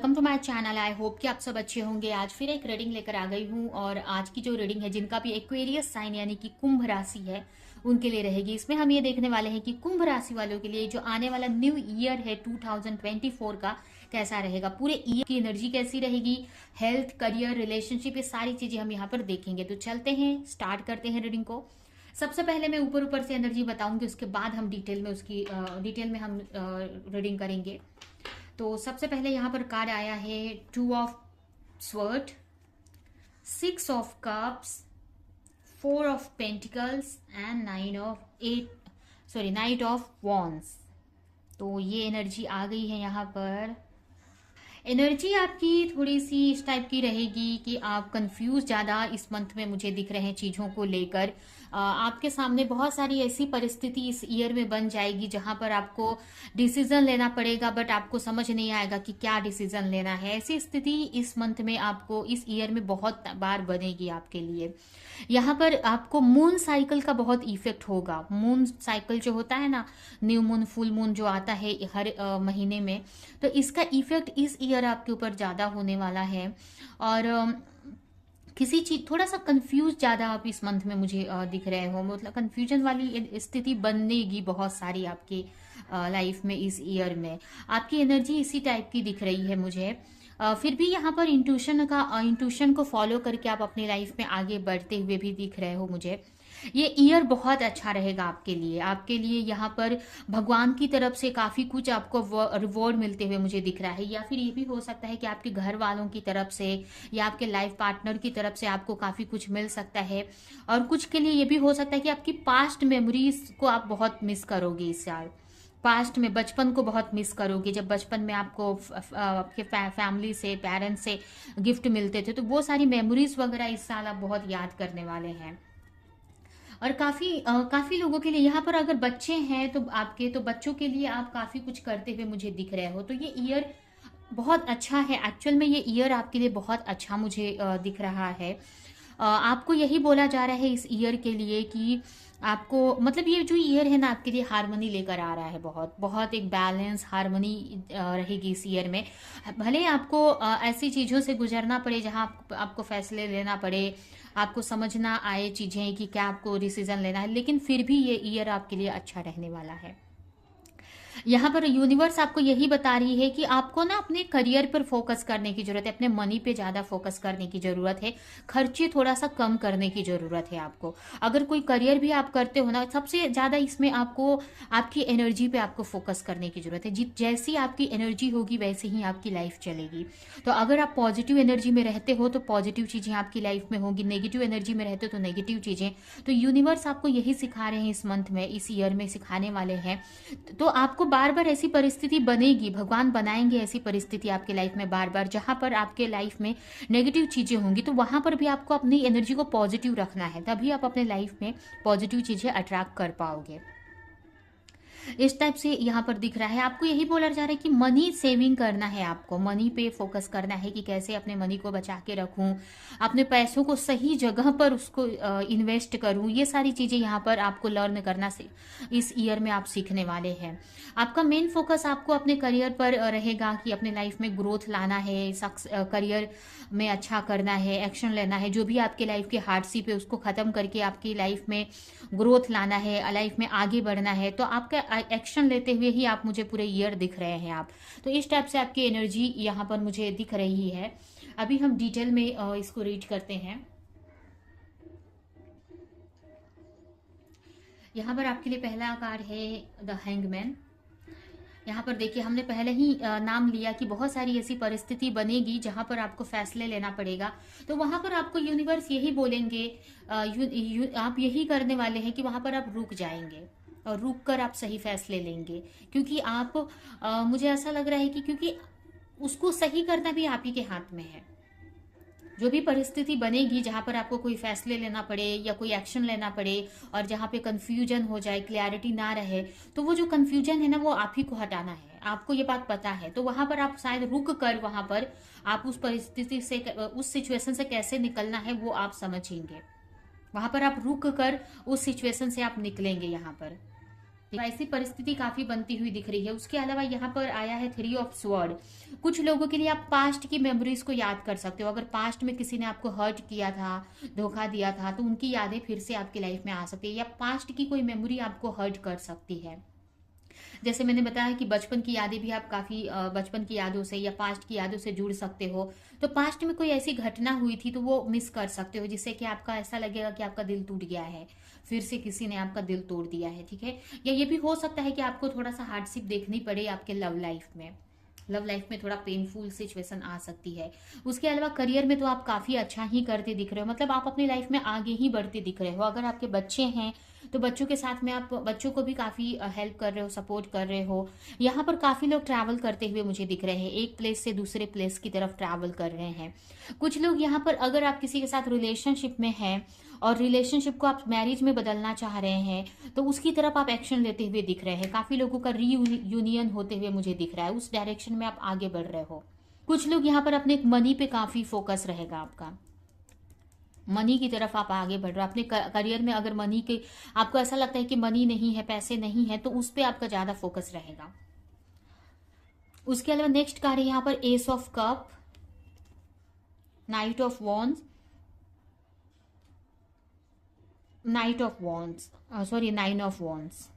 Welcome to my channel. I hope कि आप सब अच्छे होंगे। आज फिर एक रीडिंग लेकर आ गई हूँ और आज की जो रीडिंग है, जिनका भी एक्वेरियस साइन यानी कि कुंभ राशि है, उनके लिए रहेगी। इसमें हम ये देखने वाले हैं कि कुंभ राशि वालों के लिए जो आने वाला न्यू ईयर है 2024 का कैसा रहेगा, पूरे ईयर की एनर्जी कैसी रहेगी, हेल्थ, करियर, रिलेशनशिप, ये सारी चीजें हम यहाँ पर देखेंगे। तो चलते हैं, स्टार्ट करते हैं रीडिंग को। सबसे पहले मैं ऊपर ऊपर से एनर्जी बताऊंगी, उसके बाद हम डिटेल में हम रीडिंग करेंगे। तो सबसे पहले यहाँ पर कार्ड आया है 2 of sword, 6 of cups, 4 of pentacles and 9 of wands. तो ये एनर्जी आ गई है यहाँ पर। एनर्जी आपकी थोड़ी सी इस टाइप की रहेगी कि आप कंफ्यूज ज़्यादा इस मंथ में मुझे दिख रहे हैं चीज़ों को लेकर। आपके सामने बहुत सारी ऐसी परिस्थिति इस ईयर में बन जाएगी जहां पर आपको डिसीजन लेना पड़ेगा, बट आपको समझ नहीं आएगा कि क्या डिसीजन लेना है। ऐसी स्थिति इस मंथ में आपको इस ईयर में बहुत बार बनेगी आपके लिए। यहाँ पर आपको मून साइकिल का बहुत इफेक्ट होगा। मून साइकिल जो होता है ना, न्यू मून, फुल मून जो आता है हर महीने में, तो इसका इफेक्ट इस ईयर आपके ऊपर ज्यादा होने वाला है। और किसी चीज थोड़ा सा कंफ्यूज ज्यादा आप इस मंथ में मुझे दिख रहे हो, मतलब कंफ्यूजन वाली स्थिति बनेगी बहुत सारी आपकी लाइफ में इस ईयर में। आपकी एनर्जी इसी टाइप की दिख रही है मुझे। फिर भी यहाँ पर इंट्यूशन को फॉलो करके आप अपनी लाइफ में आगे बढ़ते हुए भी दिख रहे हो मुझे। ये ईयर बहुत अच्छा रहेगा आपके लिए यहाँ पर भगवान की तरफ से काफी कुछ आपको रिवॉर्ड मिलते हुए मुझे दिख रहा है। या फिर ये भी हो सकता है कि आपके घर वालों की तरफ से या आपके लाइफ पार्टनर की तरफ से आपको काफी कुछ मिल सकता है। और कुछ के लिए ये भी हो सकता है कि आपकी पास्ट मेमोरीज को आप बहुत मिस करोगे इस साल। पास्ट में बचपन को बहुत मिस करोगे, जब बचपन में आपको आपके फैमिली से, पेरेंट्स से गिफ्ट मिलते थे, तो वो सारी मेमोरीज वगैरह इस साल आप बहुत याद करने वाले हैं। और काफी लोगों के लिए यहाँ पर अगर बच्चे हैं तो आपके, तो बच्चों के लिए आप काफी कुछ करते हुए मुझे दिख रहे हो। तो ये ईयर बहुत अच्छा है। एक्चुअल में ये ईयर आपके लिए बहुत अच्छा मुझे दिख रहा है। आपको यही बोला जा रहा है इस ईयर के लिए कि आपको, मतलब ये जो ईयर है ना, आपके लिए हारमोनी लेकर आ रहा है। बहुत बहुत एक बैलेंस, हारमोनी रहेगी इस ईयर में। भले आपको ऐसी चीज़ों से गुजरना पड़े जहां आपको फैसले लेना पड़े, आपको समझना आए चीज़ें कि क्या आपको डिसीजन लेना है, लेकिन फिर भी ये ईयर आपके लिए अच्छा रहने वाला है। यहाँ पर यूनिवर्स आपको यही बता रही है कि आपको ना अपने करियर पर फोकस करने की जरूरत है, अपने मनी पे ज्यादा फोकस करने की जरूरत है, खर्चे थोड़ा सा कम करने की जरूरत है आपको। अगर कोई करियर भी आप करते हो ना, सबसे ज्यादा इसमें आपको आपकी एनर्जी पे आपको फोकस करने की जरूरत है। जैसी आपकी एनर्जी होगी वैसे ही आपकी लाइफ चलेगी। तो अगर आप पॉजिटिव एनर्जी में रहते हो तो पॉजिटिव चीजें आपकी लाइफ में होंगी, नेगेटिव एनर्जी में रहते हो तो नेगेटिव चीजें। तो यूनिवर्स आपको यही सिखा रहे हैं इस मंथ में, इस ईयर में सिखाने वाले हैं। तो आपको बार बार ऐसी परिस्थिति बनेगी, भगवान बनाएंगे ऐसी परिस्थिति आपके लाइफ में बार बार, जहां पर आपके लाइफ में नेगेटिव चीजें होंगी। तो वहां पर भी आपको अपनी एनर्जी को पॉजिटिव रखना है, तभी आप अपने लाइफ में पॉजिटिव चीजें अट्रैक्ट कर पाओगे। इस टाइप से यहाँ पर दिख रहा है। आपको यही बोला जा रहा है कि मनी सेविंग करना है, आपको मनी पे फोकस करना है कि कैसे अपने मनी को बचा के रखूं, अपने पैसों को सही जगह पर उसको इन्वेस्ट करूं। ये सारी चीजें यहाँ पर आपको लर्न करना से इस ईयर में आप सीखने वाले हैं। आपका मेन फोकस आपको अपने करियर पर रहेगा कि अपने लाइफ में ग्रोथ लाना है, करियर में अच्छा करना है, एक्शन लेना है। जो भी आपके लाइफ के हार्डशिप है उसको खत्म करके आपकी लाइफ में ग्रोथ लाना है, लाइफ में आगे बढ़ना है। तो आपका एक्शन लेते हुए ही आप मुझे पूरे ईयर दिख रहे हैं आप। तो इस टाइप से आपकी एनर्जी यहाँ पर मुझे दिख रही है। अभी हम डिटेल में इसको रीड करते हैं। यहाँ पर आपके लिए पहला कार्ड है द हैंगमैन। यहाँ पर देखिए, हमने पहले ही नाम लिया कि बहुत सारी ऐसी परिस्थिति बनेगी जहां पर आपको फैसले लेना पड़ेगा। तो वहां पर आपको यूनिवर्स यही बोलेंगे, आप यही करने वाले हैं कि वहां पर आप रुक जाएंगे और रुक कर आप सही फैसले लेंगे। क्योंकि आप मुझे ऐसा लग रहा है कि क्योंकि उसको सही करना भी आप ही के हाथ में है। जो भी परिस्थिति बनेगी जहां पर आपको कोई फैसले लेना पड़े या कोई एक्शन लेना पड़े और जहां पे कंफ्यूजन हो जाए, क्लैरिटी ना रहे, तो वो जो कंफ्यूजन है ना, वो आप ही को हटाना है। आपको ये बात पता है, तो वहां पर आप शायद रुक कर वहां पर आप उस परिस्थिति से, उस सिचुएशन से कैसे निकलना है वो आप समझेंगे। वहां पर आप रुक कर उस सिचुएशन से आप निकलेंगे यहाँ पर। तो ऐसी परिस्थिति काफी बनती हुई दिख रही है। उसके अलावा यहाँ पर आया है 3 ऑफ स्वॉर्ड। कुछ लोगों के लिए आप पास्ट की मेमोरीज को याद कर सकते हो। अगर पास्ट में किसी ने आपको हर्ट किया था, धोखा दिया था, तो उनकी यादें फिर से आपकी लाइफ में आ सकती है, या पास्ट की कोई मेमोरी आपको हर्ट कर सकती है। जैसे मैंने बताया कि बचपन की यादें भी आप काफी बचपन की यादों से या पास्ट की यादों से जुड़ सकते हो। तो पास्ट में कोई ऐसी घटना हुई थी तो वो मिस कर सकते हो, जिससे कि आपका ऐसा लगेगा कि आपका दिल टूट गया है, फिर से किसी ने आपका दिल तोड़ दिया है। ठीक है, या ये भी हो सकता है कि आपको थोड़ा सा हार्डशिप देखनी पड़े आपके लव लाइफ में। लव लाइफ में थोड़ा पेनफुल सिचुएशन आ सकती है। उसके अलावा करियर में तो आप काफी अच्छा ही करते दिख रहे हो, मतलब आप अपनी लाइफ में आगे ही बढ़ते दिख रहे हो। अगर आपके बच्चे हैं तो बच्चों के साथ में आप बच्चों को भी काफी हेल्प कर रहे हो, सपोर्ट कर रहे हो। यहाँ पर काफी लोग ट्रैवल करते हुए मुझे दिख रहे हैं, एक प्लेस से दूसरे प्लेस की तरफ ट्रैवल कर रहे हैं। कुछ लोग यहाँ पर, अगर आप किसी के साथ रिलेशनशिप में हैं और रिलेशनशिप को आप मैरिज में बदलना चाह रहे हैं, तो उसकी तरफ आप एक्शन लेते हुए दिख रहे हैं। काफी लोगों का रीयूनियन होते हुए मुझे दिख रहा है, उस डायरेक्शन में आप आगे बढ़ रहे हो। कुछ लोग यहाँ पर अपने मनी पे काफी फोकस रहेगा आपका, मनी की तरफ आप आगे बढ़ रहे हो। अपने करियर में अगर मनी के, आपको ऐसा लगता है कि मनी नहीं है, पैसे नहीं है, तो उस पर आपका ज्यादा फोकस रहेगा। उसके अलावा नेक्स्ट कार्ड है यहाँ पर S of cup, night of wands, night of wands, sorry, 9 of wands.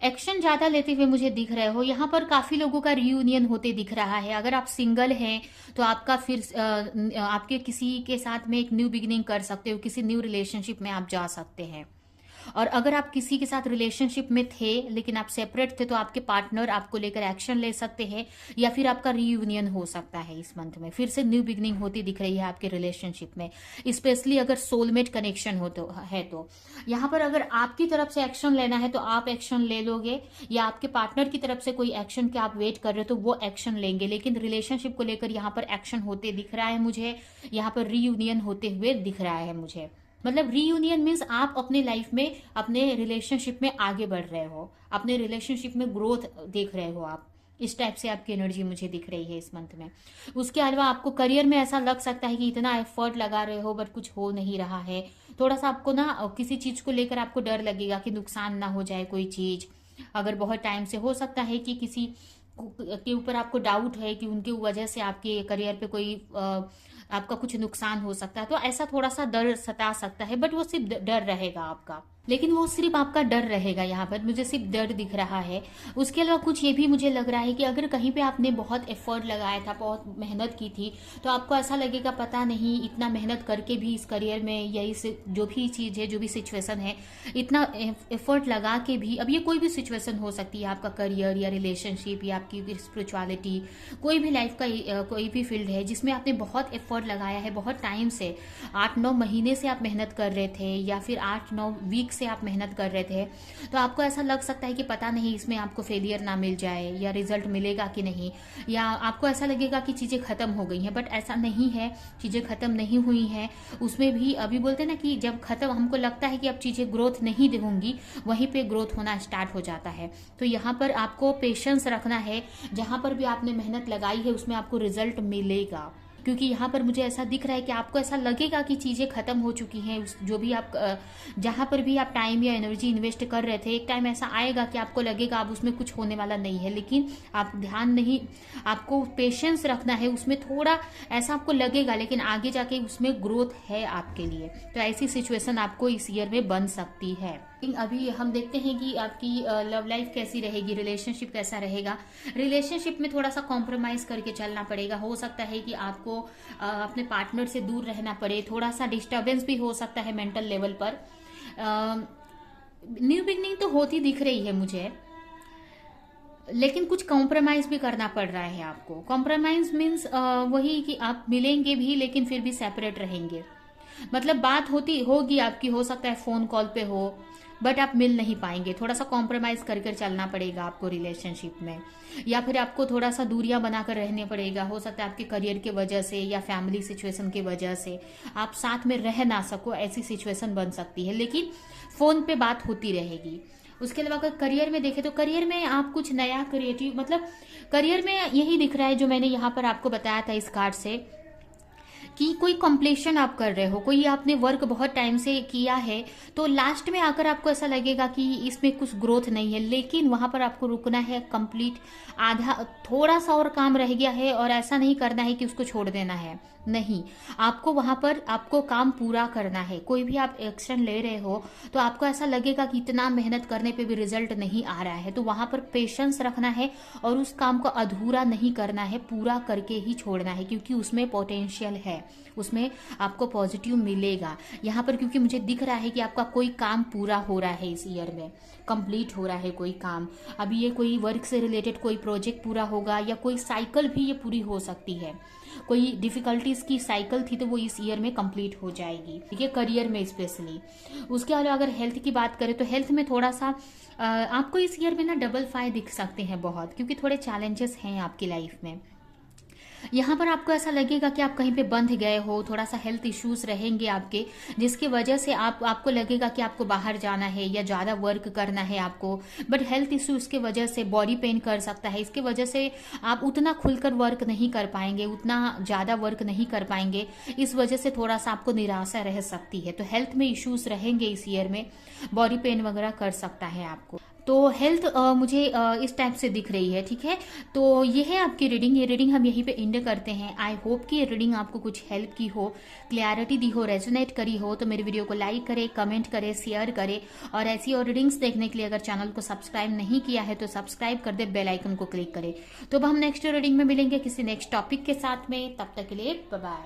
Action ज्यादा लेते हुए मुझे दिख रहे हो। यहाँ पर काफी लोगों का रियूनियन होते दिख रहा है। अगर आप सिंगल हैं तो आपका फिर आपके किसी के साथ में एक न्यू बिगिनिंग कर सकते हो, किसी न्यू रिलेशनशिप में आप जा सकते हैं। और अगर आप किसी के साथ रिलेशनशिप में थे लेकिन आप सेपरेट थे, तो आपके पार्टनर आपको लेकर एक्शन ले सकते हैं, या फिर आपका रीयूनियन हो सकता है इस मंथ में। फिर से न्यू बिगनिंग होती दिख रही है आपके रिलेशनशिप में, स्पेशली अगर सोलमेट कनेक्शन हो तो है। तो यहाँ पर अगर आपकी तरफ से एक्शन लेना है तो आप एक्शन ले लोगे, या आपके पार्टनर की तरफ से कोई एक्शन के आप वेट कर रहे हो तो वो एक्शन लेंगे। लेकिन रिलेशनशिप को लेकर यहाँ पर एक्शन होते दिख रहा है मुझे, यहाँ पर रीयूनियन होते हुए दिख रहा है मुझे। मतलब रीयूनियन मीन्स आप अपने लाइफ में, अपने रिलेशनशिप में आगे बढ़ रहे हो, अपने रिलेशनशिप में ग्रोथ देख रहे हो आप। इस टाइप से आपकी एनर्जी मुझे दिख रही है इस मंथ में। उसके अलावा आपको करियर में ऐसा लग सकता है कि इतना एफर्ट लगा रहे हो बट कुछ हो नहीं रहा है। थोड़ा सा आपको ना किसी चीज को लेकर आपको डर लगेगा कि नुकसान ना हो जाए कोई चीज। अगर बहुत टाइम से हो सकता है कि किसी के ऊपर आपको डाउट है कि उनकी वजह से आपके करियर पे कोई आपका कुछ नुकसान हो सकता है, तो ऐसा थोड़ा सा डर सता सकता है, बट वो सिर्फ डर रहेगा आपका। लेकिन वो सिर्फ आपका डर रहेगा, यहाँ पर मुझे सिर्फ डर दिख रहा है। उसके अलावा कुछ ये भी मुझे लग रहा है कि अगर कहीं पे आपने बहुत एफर्ट लगाया था, बहुत मेहनत की थी, तो आपको ऐसा लगेगा पता नहीं इतना मेहनत करके भी इस करियर में, यही जो भी चीज़ है, जो भी सिचुएशन है, इतना एफर्ट लगा के भी, अब ये कोई भी सिचुएशन हो सकती है, आपका करियर या रिलेशनशिप या आपकी स्पिरिचुअलिटी, कोई भी लाइफ का कोई भी फील्ड है जिसमें आपने बहुत एफर्ट लगाया है, बहुत टाइम से, 8-9 महीने से आप मेहनत कर रहे थे, या फिर 8-9 वीक से आप मेहनत कर रहे थे, तो आपको ऐसा लग सकता है कि पता नहीं इसमें आपको फेलियर ना मिल जाए, या रिजल्ट मिलेगा कि नहीं, या आपको ऐसा लगेगा कि चीज़ें खत्म हो गई हैं। बट ऐसा नहीं है, चीज़ें खत्म नहीं हुई हैं। उसमें भी अभी बोलते हैं ना कि जब खत्म, हमको लगता है कि अब चीज़ें ग्रोथ नहीं होंगी, वहीं पे ग्रोथ होना स्टार्ट हो जाता है। तो यहाँ पर आपको पेशेंस रखना है, जहाँ पर भी आपने मेहनत लगाई है उसमें आपको रिजल्ट मिलेगा। क्योंकि यहाँ पर मुझे ऐसा दिख रहा है कि आपको ऐसा लगेगा कि चीज़ें खत्म हो चुकी हैं। जो भी आप जहाँ पर भी आप टाइम या एनर्जी इन्वेस्ट कर रहे थे, एक टाइम ऐसा आएगा कि आपको लगेगा अब उसमें कुछ होने वाला नहीं है, लेकिन आप ध्यान नहीं, आपको पेशेंस रखना है। उसमें थोड़ा ऐसा आपको लगेगा, लेकिन आगे जाके उसमें ग्रोथ है आपके लिए। तो ऐसी सिचुएशन आपको इस ईयर में बन सकती है। अभी हम देखते हैं कि आपकी लव लाइफ कैसी रहेगी, रिलेशनशिप कैसा रहेगा। रिलेशनशिप में थोड़ा सा कॉम्प्रोमाइज करके चलना पड़ेगा। हो सकता है कि आपको अपने पार्टनर से दूर रहना पड़े, थोड़ा सा डिस्टर्बेंस भी हो सकता है मेंटल लेवल पर। न्यू बिगनिंग तो होती दिख रही है मुझे, लेकिन कुछ कॉम्प्रोमाइज भी करना पड़ रहा है आपको। कॉम्प्रोमाइज मीन्स वही कि आप मिलेंगे भी लेकिन फिर भी सेपरेट रहेंगे। मतलब बात होगी आपकी, हो सकता है फोन कॉल पे हो, बट आप मिल नहीं पाएंगे। थोड़ा सा कॉम्प्रोमाइज कर चलना पड़ेगा आपको रिलेशनशिप में, या फिर आपको थोड़ा सा दूरियां बनाकर रहने पड़ेगा। हो सकता है आपके करियर की वजह से या फैमिली सिचुएशन की वजह से आप साथ में रह ना सको, ऐसी सिचुएशन बन सकती है, लेकिन फोन पे बात होती रहेगी। उसके अलावा अगर करियर में देखें तो करियर में आप कुछ नया क्रिएटिव, मतलब करियर में यही दिख रहा है जो मैंने यहाँ पर आपको बताया था इस कार्ड से, कि कोई कंप्लीशन आप कर रहे हो, कोई आपने वर्क बहुत टाइम से किया है, तो लास्ट में आकर आपको ऐसा लगेगा कि इसमें कुछ ग्रोथ नहीं है, लेकिन वहां पर आपको रुकना है। कंप्लीट आधा थोड़ा सा और काम रह गया है, और ऐसा नहीं करना है कि उसको छोड़ देना है, नहीं, आपको वहां पर आपको काम पूरा करना है। कोई भी आप एक्शन ले रहे हो तो आपको ऐसा लगेगा कि इतना मेहनत करने पे भी रिजल्ट नहीं आ रहा है, तो वहां पर पेशेंस रखना है और उस काम को अधूरा नहीं करना है, पूरा करके ही छोड़ना है, क्योंकि उसमें पोटेंशियल है, उसमें आपको पॉजिटिव मिलेगा। यहाँ पर क्योंकि मुझे दिख रहा है कि आपका कोई काम पूरा हो रहा है, इस ईयर में कंप्लीट हो रहा है कोई काम। अभी ये कोई वर्क से रिलेटेड कोई प्रोजेक्ट पूरा होगा, या कोई साइकिल भी ये पूरी हो सकती है। कोई डिफिकल्टीज की साइकिल थी तो वो इस ईयर में कंप्लीट हो जाएगी, ठीक है, करियर में स्पेशली। उसके अलावा अगर हेल्थ की बात करें तो हेल्थ में थोड़ा सा आपको इस ईयर में ना डबल फायर दिख सकते हैं बहुत, क्योंकि थोड़े चैलेंजेस हैं आपकी लाइफ में। यहाँ पर आपको ऐसा लगेगा कि आप कहीं पे बंध गए हो, थोड़ा सा हेल्थ इश्यूज रहेंगे आपके, जिसकी वजह से आपको लगेगा कि आपको बाहर जाना है या ज्यादा वर्क करना है आपको, बट हेल्थ इश्यूज की वजह से बॉडी पेन कर सकता है, इसकी वजह से आप उतना खुलकर वर्क नहीं कर पाएंगे, उतना ज्यादा वर्क नहीं कर पाएंगे, इस वजह से थोड़ा सा आपको निराशा रह सकती है। तो हेल्थ में इश्यूज रहेंगे इस ईयर में, बॉडी पेन वगैरह कर सकता है आपको। तो हेल्थ मुझे इस टाइप से दिख रही है, ठीक है। तो ये है आपकी रीडिंग, ये रीडिंग हम यहीं पे एंड करते हैं। आई होप कि ये रीडिंग आपको कुछ हेल्प की हो, क्लैरिटी दी हो, रेजोनेट करी हो। तो मेरे वीडियो को लाइक करें, कमेंट करें, शेयर करें, और ऐसी और रीडिंग्स देखने के लिए अगर चैनल को सब्सक्राइब नहीं किया है तो सब्सक्राइब कर दे, बेल आइकन को क्लिक करें। तो अब हम नेक्स्ट रीडिंग में मिलेंगे किसी नेक्स्ट टॉपिक के साथ में, तब तक के लिए बाय बाय।